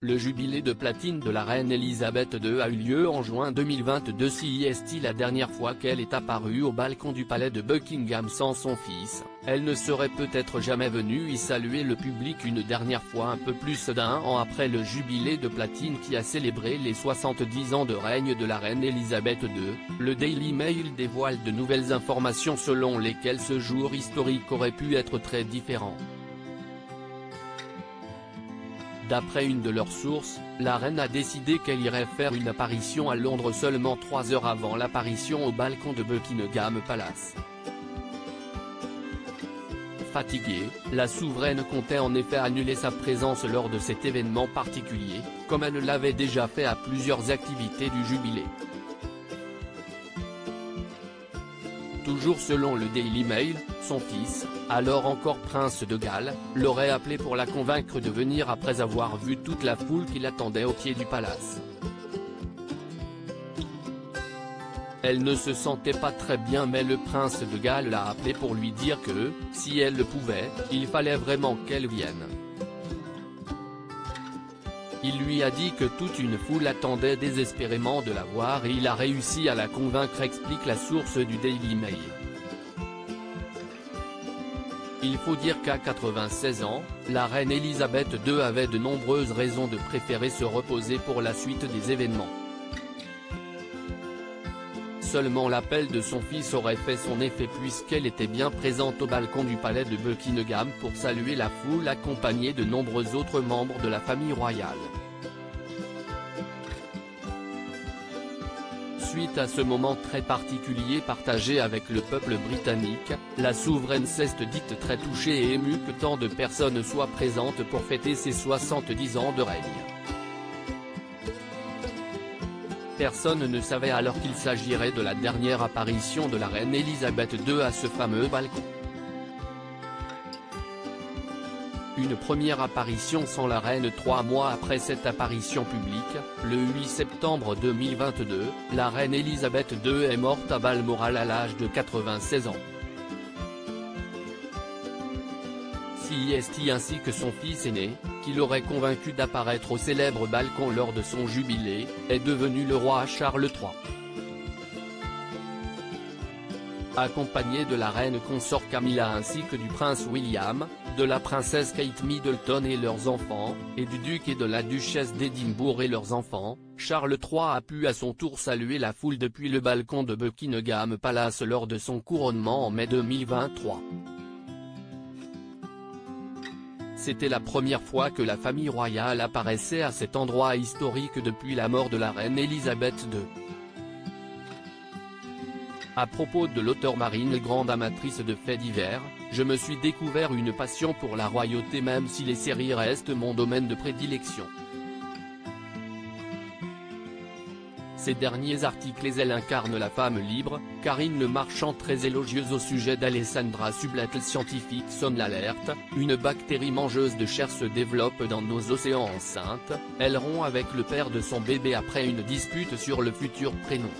Le jubilé de platine de la reine Elisabeth II a eu lieu en juin 2022. Si est la dernière fois qu'elle est apparue au balcon du palais de Buckingham sans son fils, elle ne serait peut-être jamais venue y saluer le public une dernière fois un peu plus d'un an après le jubilé de platine qui a célébré les 70 ans de règne de la reine Elisabeth II. Le Daily Mail dévoile de nouvelles informations selon lesquelles ce jour historique aurait pu être très différent. D'après une de leurs sources, la reine a décidé qu'elle irait faire une apparition à Londres seulement 3 heures avant l'apparition au balcon de Buckingham Palace. Fatiguée, la souveraine comptait en effet annuler sa présence lors de cet événement particulier, comme elle l'avait déjà fait à plusieurs activités du jubilé. Toujours selon le Daily Mail, son fils, alors encore prince de Galles, l'aurait appelé pour la convaincre de venir après avoir vu toute la foule qui l'attendait au pied du palace. Elle ne se sentait pas très bien mais le prince de Galles l'a appelée pour lui dire que, si elle le pouvait, il fallait vraiment qu'elle vienne. Il lui a dit que toute une foule attendait désespérément de la voir et il a réussi à la convaincre, explique la source du Daily Mail. Il faut dire qu'à 96 ans, la reine Elisabeth II avait de nombreuses raisons de préférer se reposer pour la suite des événements. Seulement l'appel de son fils aurait fait son effet puisqu'elle était bien présente au balcon du palais de Buckingham pour saluer la foule accompagnée de nombreux autres membres de la famille royale. Suite à ce moment très particulier partagé avec le peuple britannique, la souveraine s'est dite très touchée et émue que tant de personnes soient présentes pour fêter ses 70 ans de règne. Personne ne savait alors qu'il s'agirait de la dernière apparition de la reine Elisabeth II à ce fameux balcon. Une première apparition sans la reine 3 mois après cette apparition publique, le 8 septembre 2022, la reine Elisabeth II est morte à Balmoral à l'âge de 96 ans. CEST ainsi que son fils aîné, qui l'aurait convaincu d'apparaître au célèbre balcon lors de son jubilé, est devenu le roi Charles III. Accompagné de la reine consort Camilla ainsi que du prince William, de la princesse Kate Middleton et leurs enfants, et du duc et de la duchesse d'Édimbourg et leurs enfants, Charles III a pu à son tour saluer la foule depuis le balcon de Buckingham Palace lors de son couronnement en mai 2023. C'était la première fois que la famille royale apparaissait à cet endroit historique depuis la mort de la reine Elisabeth II. À propos de l'auteure Marine, grande amatrice de faits divers, je me suis découvert une passion pour la royauté même si les séries restent mon domaine de prédilection. Ces derniers articles elle incarne la femme libre, Karine Le Marchand très élogieuse au sujet d'Alessandra Sublet. Scientifique sonne l'alerte, une bactérie mangeuse de chair se développe dans nos océans. Enceinte, elle rompt avec le père de son bébé après une dispute sur le futur prénom.